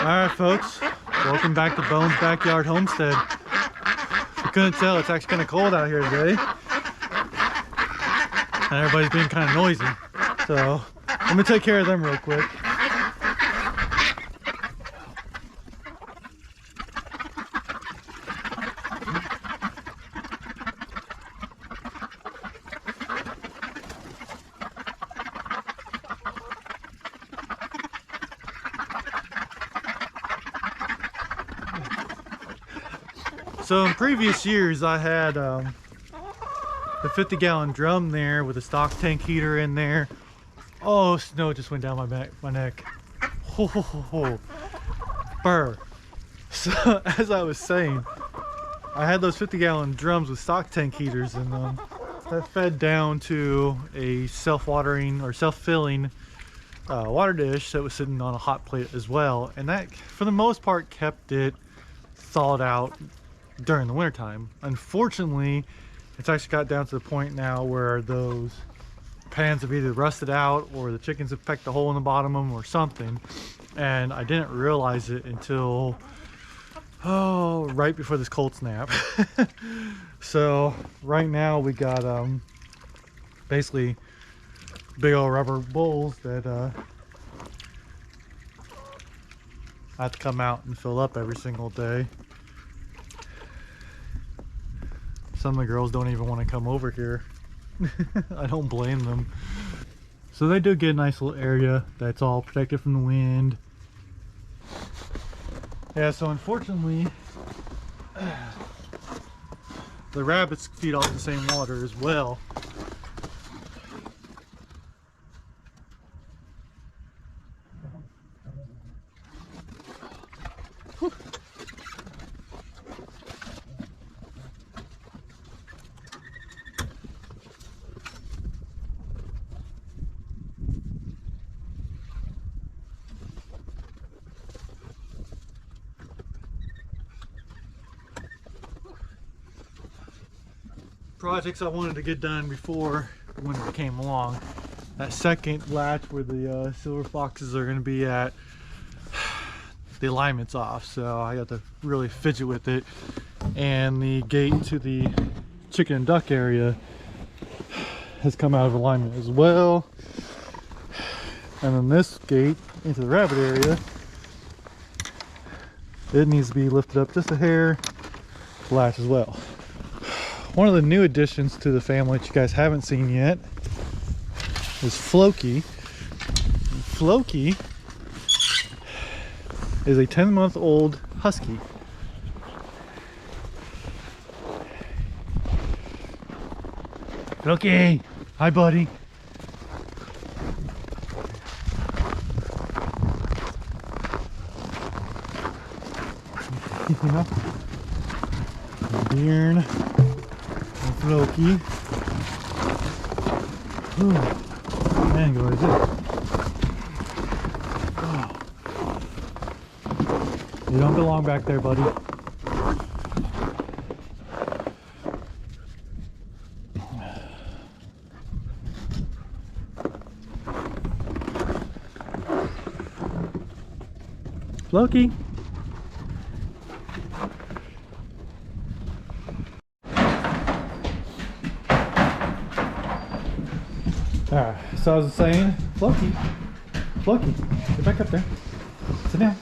Alright folks, welcome back to Bones Backyard Homestead. If you couldn't tell, it's actually kind of cold out here today. And everybody's being kind of noisy. So, let me take care of them real quick. So in previous years I had the 50-gallon drum there with a stock tank heater in there. Oh, snow just went down my neck. Ho, ho, ho, ho. Burr. So as I was saying, I had those 50-gallon drums with stock tank heaters in them that fed down to a self-watering or self-filling water dish that was sitting on a hot plate as well, and that for the most part kept it thawed out during the winter time. Unfortunately, it's actually got down to the point now where those pans have either rusted out or the chickens have pecked a hole in the bottom of them or something, and I didn't realize it until right before this cold snap. So right now we got basically big old rubber bowls that I have to come out and fill up every single day. Some of the girls don't even want to come over here. I don't blame them. So they do get a nice little area that's all protected from the wind. Yeah, so unfortunately, the rabbits feed off the same water as well. Projects I wanted to get done before winter came along. That second latch where the silver foxes are going to be at, the alignment's off, so I got to really fidget with it. And the gate to the chicken and duck area has come out of alignment as well. And then this gate into the rabbit area, it needs to be lifted up just a hair to latch as well. One of the new additions to the family that you guys haven't seen yet is Floki. Floki is a 10-month-old husky. Floki! Hi, buddy. Yeah. Bearn. Floki. Man, go is it? Oh. You don't belong back there, buddy. Floki. Alright, so I was saying, Floki, get back up there. Sit down.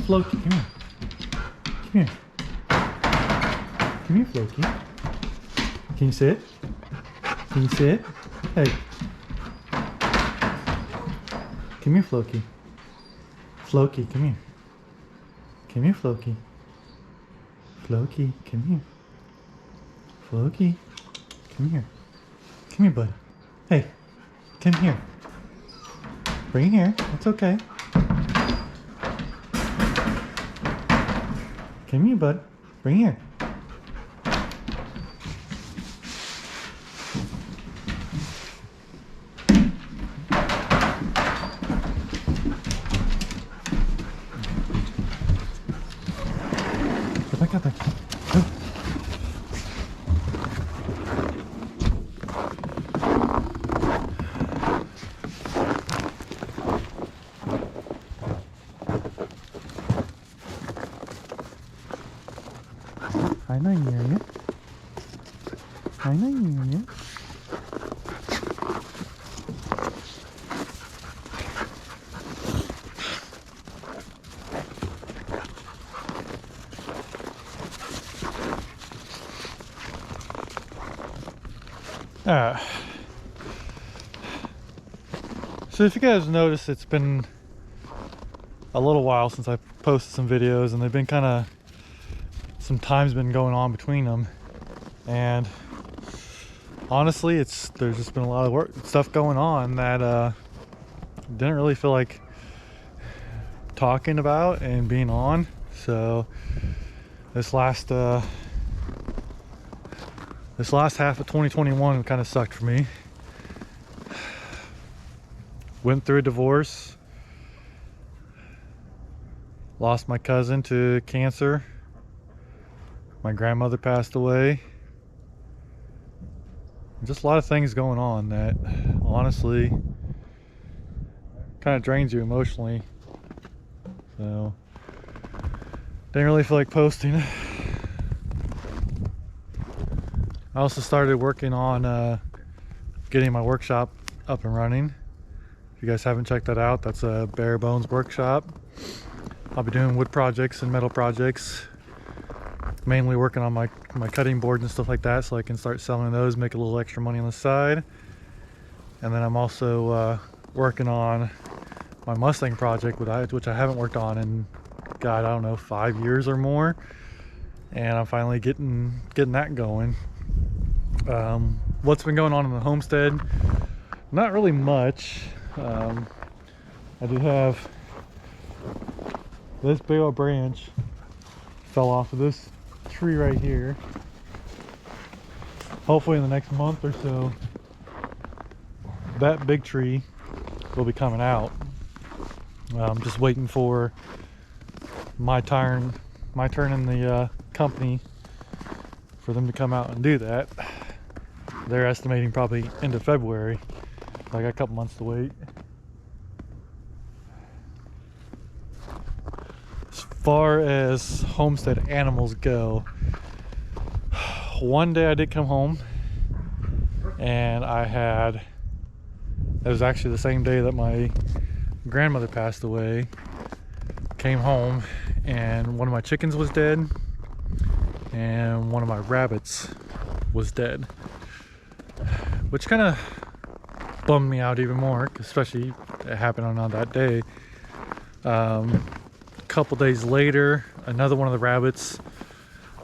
Floki, come here. Come here. Come here, Floki. Can you sit? Can you sit? Hey. Come here, Floki. Floki, come here. Come here, Floki. Floki, come here. Floki, come here. Come here, bud. Hey, come here. Bring it here. It's okay. Come here, bud. Bring it here. I know you hear you. I know you hear you. So if you guys notice, it's been a little while since I posted some videos, and they've been kind of, some time's been going on between them, and honestly there's just been a lot of stuff going on that didn't really feel like talking about and being on. So this last half of 2021 kind of sucked for me. Went through a divorce, lost my cousin to cancer, my grandmother passed away. Just a lot of things going on that honestly kind of drains you emotionally. So didn't really feel like posting. I also started working on getting my workshop up and running. If you guys haven't checked that out, that's a bare bones workshop. I'll be doing wood projects and metal projects, mainly working on my cutting boards and stuff like that, so I can start selling those, make a little extra money on the side. And then I'm also working on my Mustang project, which I haven't worked on in, God, I don't know, 5 years or more. And I'm finally getting that going. What's been going on in the homestead? Not really much. I do have this big old branch fell off of this tree right here. Hopefully in the next month or so, that big tree will be coming out. I'm just waiting for my turn in the company for them to come out and do that. They're estimating probably end of February. So I got a couple months to wait. As far as homestead animals go, one day I did come home and it was actually the same day that my grandmother passed away. Came home and one of my chickens was dead and one of my rabbits was dead, which kind of bummed me out even more, especially it happened on that day. A couple days later, another one of the rabbits,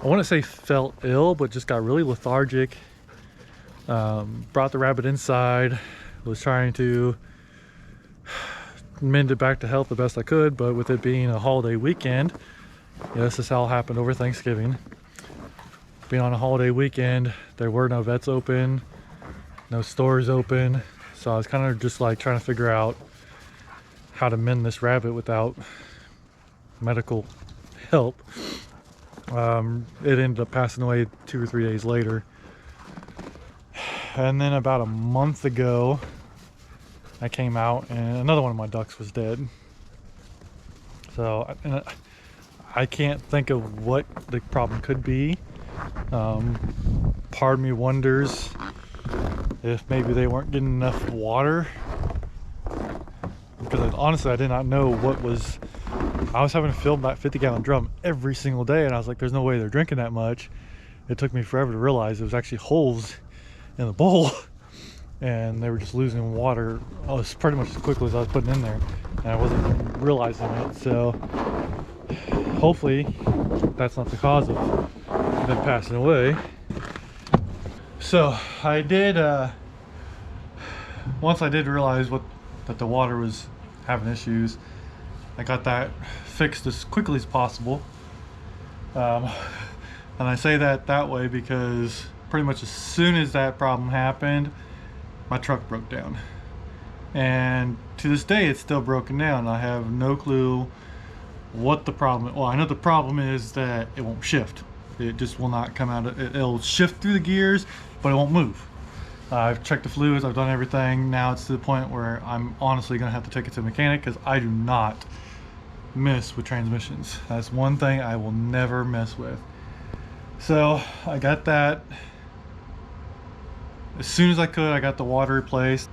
I wouldn't say felt ill, but just got really lethargic. Brought the rabbit inside, was trying to mend it back to health the best I could, but with it being a holiday weekend, yes, this all happened over Thanksgiving. Being on a holiday weekend, there were no vets open, no stores open, so I was kind of just like trying to figure out how to mend this rabbit without medical help. It ended up passing away 2 or 3 days later. And then about a month ago, I came out and another one of my ducks was dead. So I can't think of what the problem could be. Part of me wonders if maybe they weren't getting enough water, because honestly I did not know what was. I was having to fill that 50-gallon drum every single day, and I was like, there's no way they're drinking that much. It took me forever to realize it was actually holes in the bowl and they were just losing water pretty much as quickly as I was putting in there, and I wasn't even realizing it. So hopefully that's not the cause of them passing away. So I did once I did realize that the water was having issues, I got that fixed as quickly as possible. And I say that way because pretty much as soon as that problem happened, my truck broke down. And to this day, it's still broken down. I have no clue what the problem is. Well, I know the problem is that it won't shift. It just will not come out. It'll shift through the gears, but it won't move. I've checked the fluids, I've done everything. Now it's to the point where I'm honestly gonna have to take it to a mechanic, because I do not mess with transmissions. That's one thing I will never mess with. So I got that. As soon as I could, I got the water replaced.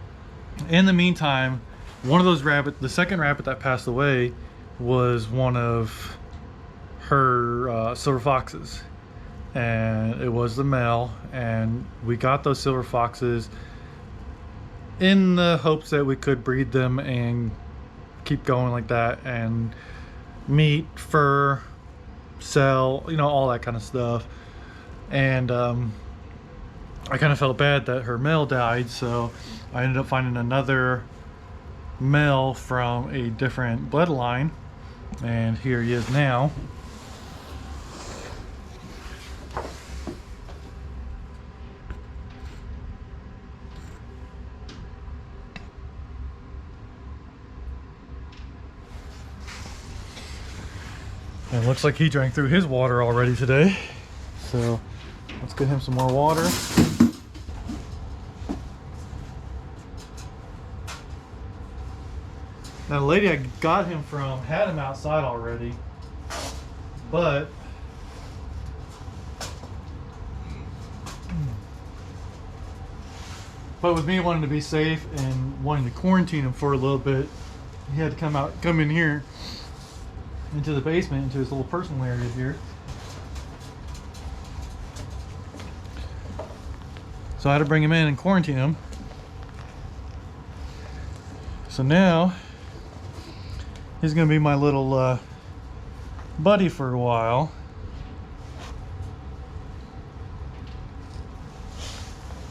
In the meantime, one of those rabbits, the second rabbit that passed away, was one of her silver foxes. And it was the male, and we got those silver foxes in the hopes that we could breed them and keep going like that, and meat, fur, sell, you know, all that kind of stuff. And I kind of felt bad that her male died, so I ended up finding another male from a different bloodline, and here he is now. And it looks like he drank through his water already today, so let's get him some more water. Now the lady I got him from had him outside already, but with me wanting to be safe and wanting to quarantine him for a little bit, he had to come in here into the basement, into his little personal area here. So I had to bring him in and quarantine him. So now he's gonna be my little buddy for a while.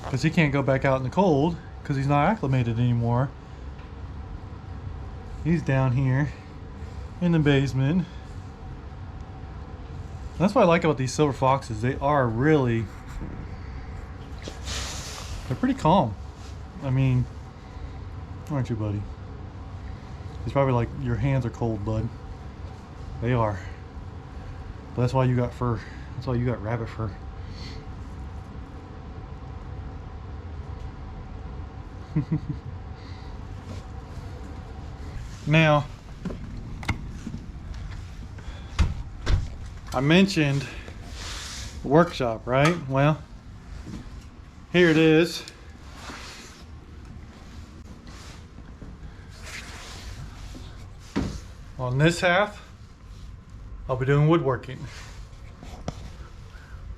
Because he can't go back out in the cold because he's not acclimated anymore. He's down here in the basement. That's what I like about these silver foxes. They are really, they're pretty calm. I mean, aren't you, buddy? He's probably like, your hands are cold, bud. They are. But that's why you got fur. That's why you got rabbit fur. Now, I mentioned workshop, right? Well, here it is. On this half, I'll be doing woodworking.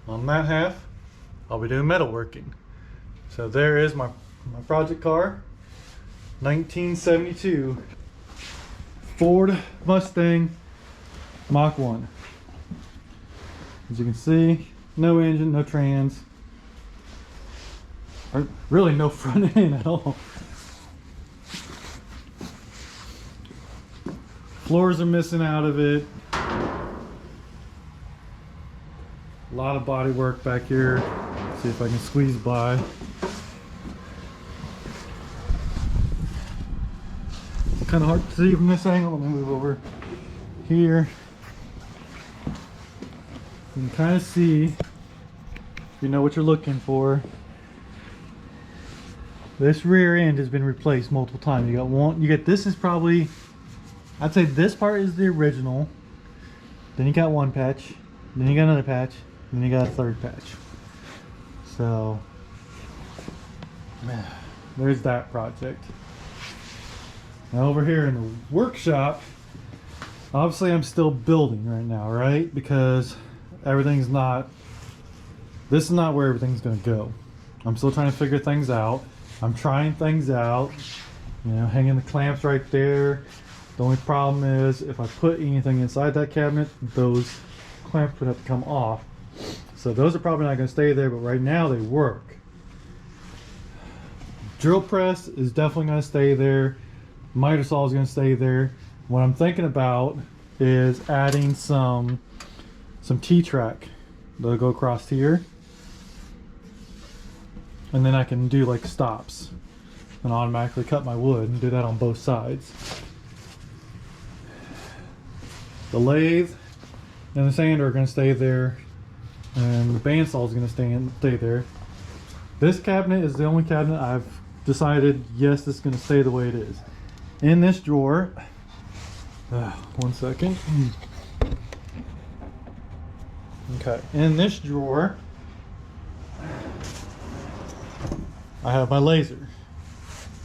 On that half, I'll be doing metalworking. So there is my project car, 1972 Ford Mustang Mach 1. As you can see, no engine, no trans, or really no front end at all. Floors are missing out of it. A lot of body work back here. Let's see if I can squeeze by. It's kind of hard to see from this angle. Let me move over here. You can kind of see, if you know what you're looking for. This rear end has been replaced multiple times. You got one, you get, this is probably, I'd say this part is the original. Then you got one patch, then you got another patch, then you got a third patch. So, there's that project. Now over here in the workshop, obviously I'm still building right now, right? Because everything's not, this is not where everything's gonna go. I'm still trying to figure things out. I'm trying things out, you know, hanging the clamps right there. The only problem is if I put anything inside that cabinet, those clamps would have to come off. So those are probably not gonna stay there, but right now they work. Drill press is definitely gonna stay there. Miter saw is gonna stay there. What I'm thinking about is adding some T-track that'll go across here, and then I can do like stops and automatically cut my wood and do that on both sides. The lathe and the sander are going to stay there, and the bandsaw is going to stay there. This cabinet is the only cabinet I've decided, yes, this is going to stay the way it is. In this drawer, one second. Okay, in this drawer, I have my laser.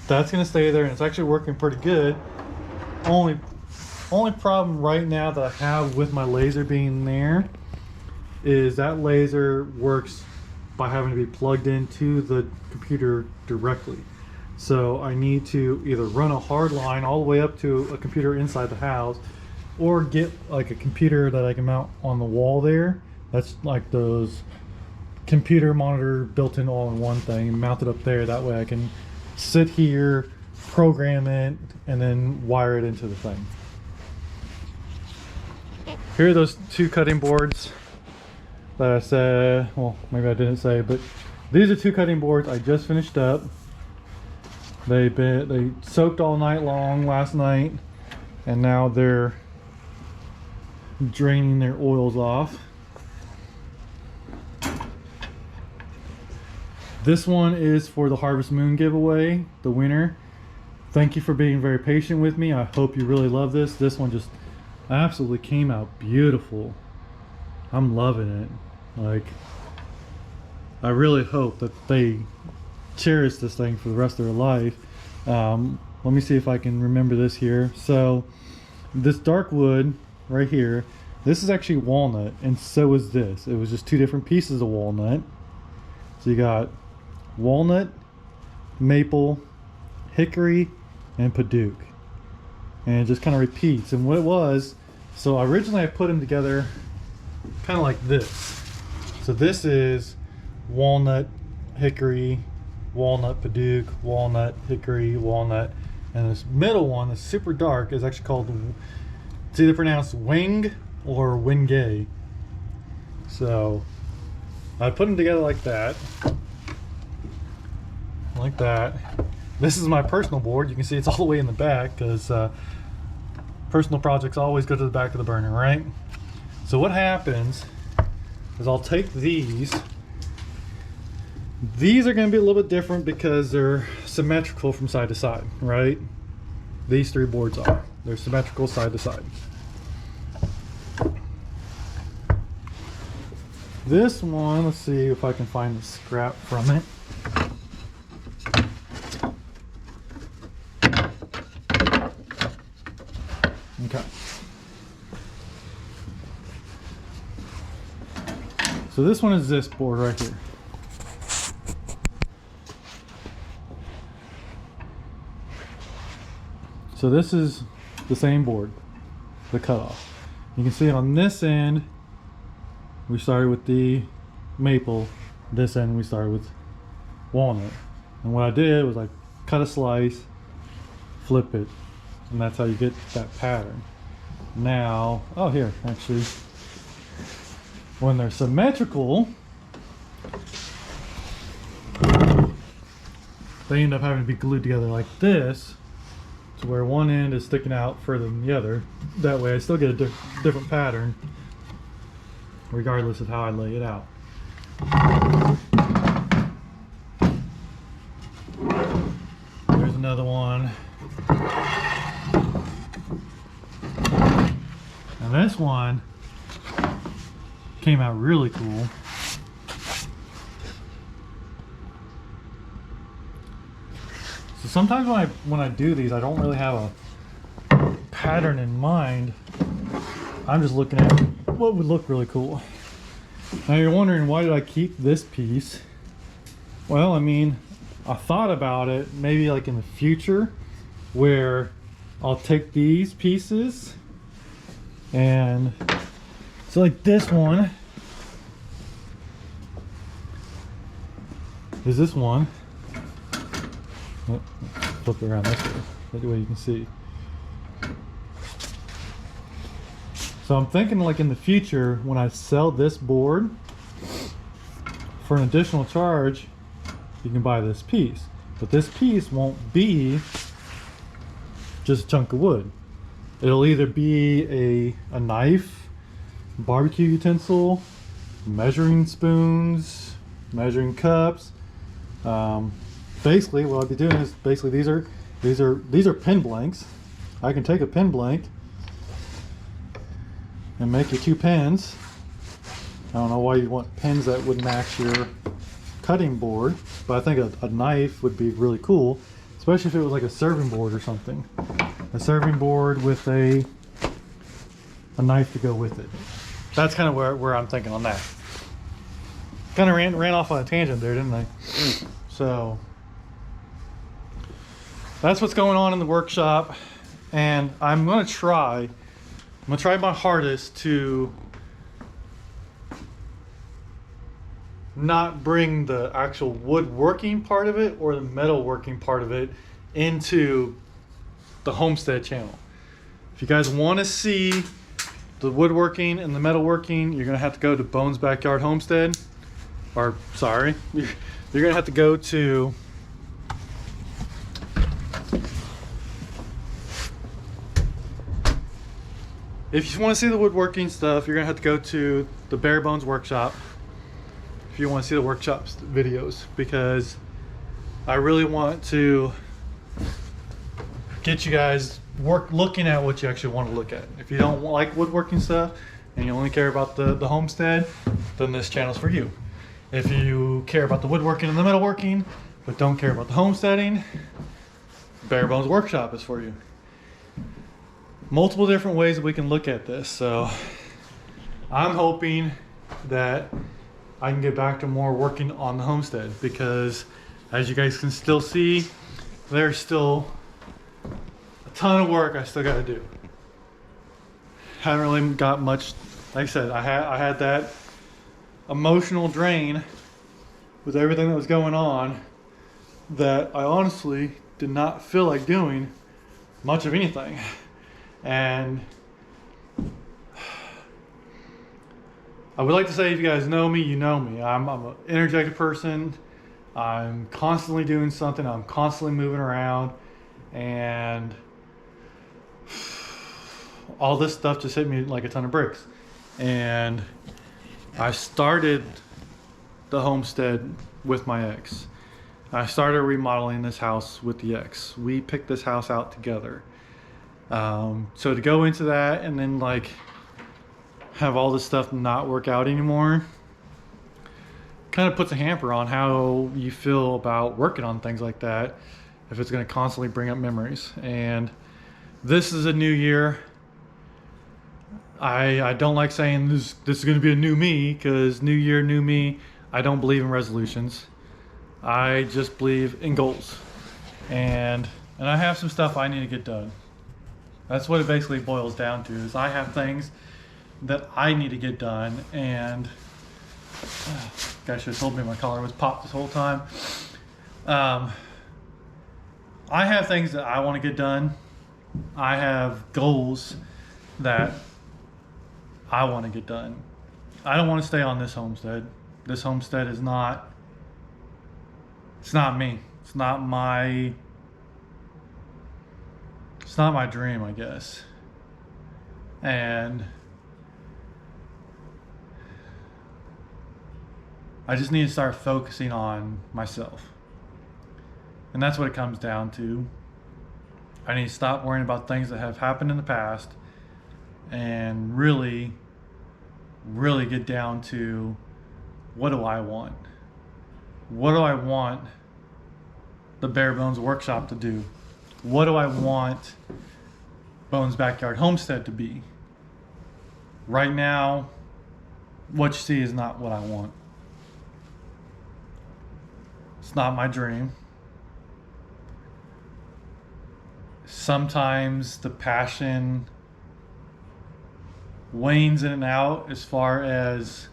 That's gonna stay there, and it's actually working pretty good. Only problem right now that I have with my laser being there is that laser works by having to be plugged into the computer directly. So I need to either run a hard line all the way up to a computer inside the house, or get like a computer that I can mount on the wall there. That's like those computer monitor built-in all-in-one thing, mount it up there. That way I can sit here, program it, and then wire it into the thing. Here are those two cutting boards that I said, well, maybe I didn't say, but these are two cutting boards I just finished up. They soaked all night long last night, and now they're draining their oils off. This one is for the Harvest Moon giveaway, the winner. Thank you for being very patient with me. I hope you really love this. This one just absolutely came out beautiful. I'm loving it. Like, I really hope that they cherish this thing for the rest of their life. Let me see if I can remember this here. So this dark wood right here, this is actually walnut, and so is this. It was just two different pieces of walnut. So you got walnut, maple, hickory, and padauk, and it just kind of repeats. And what it was, so originally I put them together kind of like this. So this is walnut, hickory, walnut, padauk, walnut, hickory, walnut, and this middle one, the super dark, is actually called, it's either pronounced wing or wingay. So I put them together like that. Like that. This is my personal board. You can see it's all the way in the back because personal projects always go to the back of the burner, right? So what happens is I'll take these. These are going to be a little bit different because they're symmetrical from side to side, right? These three boards are. They're symmetrical side to side. This one, let's see if I can find the scrap from it. Okay. So this one is this board right here. So this is the same board, the cutoff. You can see on this end, we started with the maple. This end, we started with walnut. And what I did was I cut a slice, flip it, and that's how you get that pattern. Now, oh here, actually, when they're symmetrical, they end up having to be glued together like this, to where one end is sticking out further than the other. That way I still get a different pattern, regardless of how I lay it out. There's another one. And this one came out really cool. So sometimes when I do these, I don't really have a pattern in mind. I'm just looking at what would look really cool. Now you're wondering, why did I keep this piece? Well, I mean, I thought about it maybe like in the future, where I'll take these pieces and so like this one is this one. Oh, flip it around this way, that way you can see. So I'm thinking like in the future, when I sell this board, for an additional charge, you can buy this piece. But this piece won't be just a chunk of wood. It'll either be a knife, barbecue utensil, measuring spoons, measuring cups. Basically what I'll be doing is, basically these are pin blanks. I can take a pin blank and make you two pins. don't know why you want pins that would match your cutting board, but I think a knife would be really cool, especially if it was like a serving board or something. A serving board with a knife to go with it. That's kind of where I'm thinking on that. Kind of ran off on a tangent there, didn't I? So that's what's going on in the workshop, and I'm gonna try my hardest to not bring the actual woodworking part of it or the metalworking part of it into the Homestead channel. If you guys want to see the woodworking and the metalworking, you're gonna have to go to Bones Backyard Homestead, or sorry, you're gonna have to go to if you want to see the woodworking stuff, you're gonna have to go to the Bare Bones Workshop if you want to see the workshops videos, because I really want to get you guys looking at what you actually want to look at. If you don't like woodworking stuff and you only care about the homestead, then this channel's for you. If you care about the woodworking and the metalworking but don't care about the homesteading, Bare Bones Workshop is for you. Multiple different ways that we can look at this, so I'm hoping that I can get back to more working on the homestead, because as you guys can still see, there's still a ton of work I still got to do. Haven't really got much. Like I said, I had that emotional drain with everything that was going on, that I honestly did not feel like doing much of anything. And I would like to say, if you guys know me, you know me. I'm an energetic person. I'm constantly doing something. I'm constantly moving around, and all this stuff just hit me like a ton of bricks. And I started the homestead with my ex. I started remodeling this house with the ex. We picked this house out together. So to go into that and then like have all this stuff not work out anymore kind of puts a hamper on how you feel about working on things like that, if it's going to constantly bring up memories. And this is a new year. I don't like saying this is going to be a new me, because new year, new me. I don't believe in resolutions. I just believe in goals, and I have some stuff I need to get done. That's what it basically boils down to, is I have things that I need to get done. And guy should have told me my collar was popped this whole time. I have things that I want to get done. I have goals that I want to get done. I don't want to stay on this homestead. This homestead is not, it's not me. It's not my dream, I guess. And I just need to start focusing on myself. And that's what it comes down to. I need to stop worrying about things that have happened in the past and really get down to, what do I want? What do I want the Bare Bones Workshop to do? What do I want Bones Backyard Homestead to be? Right now, what you see is not what I want. It's not my dream. Sometimes the passion wanes in and out as far as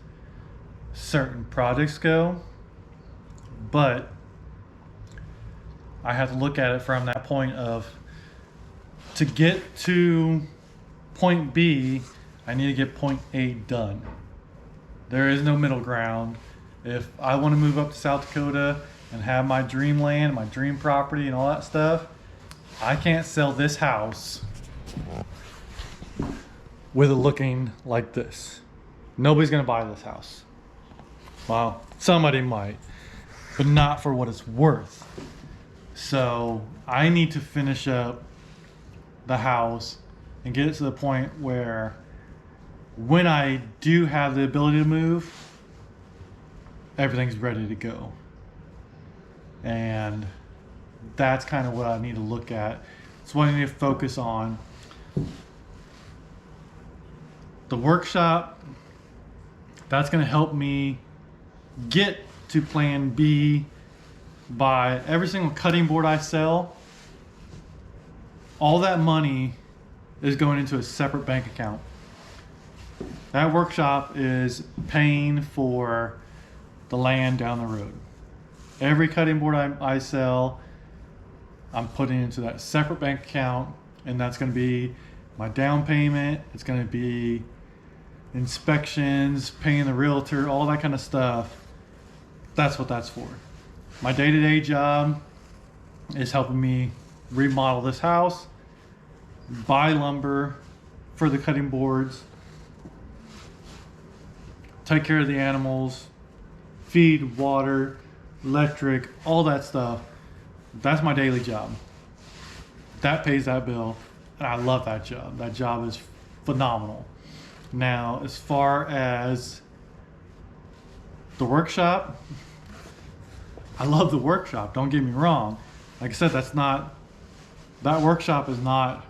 certain projects go, but I have to look at it from that point of, to get to point B, I need to get point A done. There is no middle ground. If I want to move up to South Dakota and have my dream land, my dream property and all that stuff, I can't sell this house with it looking like this. Nobody's gonna buy this house. Well, somebody might, but not for what it's worth. So I need to finish up the house and get it to the point where when I do have the ability to move, everything's ready to go. And that's kind of what I need to look at. It's what I need to focus on. The workshop, that's going to help me get to plan B by every single cutting board I sell. All that money is going into a separate bank account. That workshop is paying for the land down the road. Every cutting board I sell, I'm putting into that separate bank account, and that's going to be my down payment. It's going to be inspections, paying the realtor, all that kind of stuff. That's what that's for. My day-to-day job is helping me remodel this house, buy lumber for the cutting boards, take care of the animals, feed, water, electric, all that stuff. That's my daily job. That pays that bill, and I love that job. That job is phenomenal. Now, as far as the workshop, I love the workshop, don't get me wrong. Like I said, that workshop is not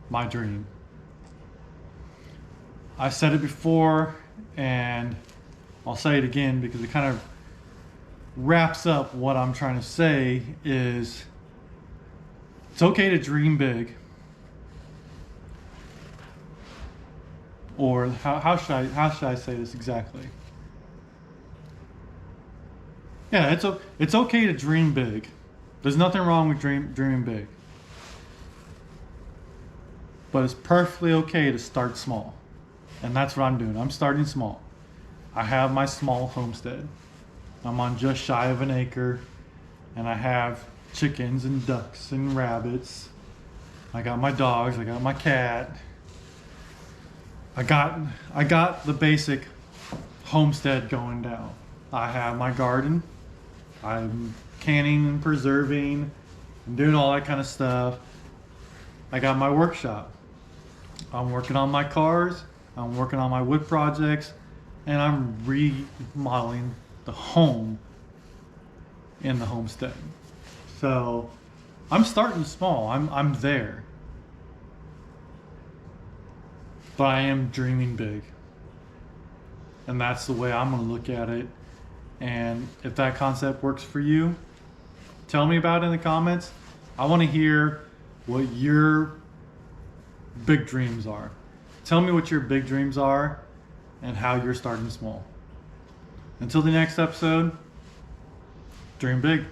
my dream. I said it before, and I'll say it again because it kind of wraps up what I'm trying to say. Is it's okay to dream big. Or how should I say this exactly? Yeah, it's okay to dream big. There's nothing wrong with dreaming big. But it's perfectly okay to start small. And that's what I'm doing. I'm starting small. I have my small homestead. I'm on just shy of an acre, and I have chickens and ducks and rabbits. I got my dogs, I got my cat. I got the basic homestead going down. I have my garden. I'm canning and preserving and doing all that kind of stuff. I got my workshop. I'm working on my cars. I'm working on my wood projects, and I'm remodeling the home in the homestead. So I'm starting small. I'm there. But I am dreaming big. And that's the way I'm going to look at it. And if that concept works for you, tell me about it in the comments. I want to hear what your big dreams are. Tell me what your big dreams are and how you're starting small. Until the next episode, dream big.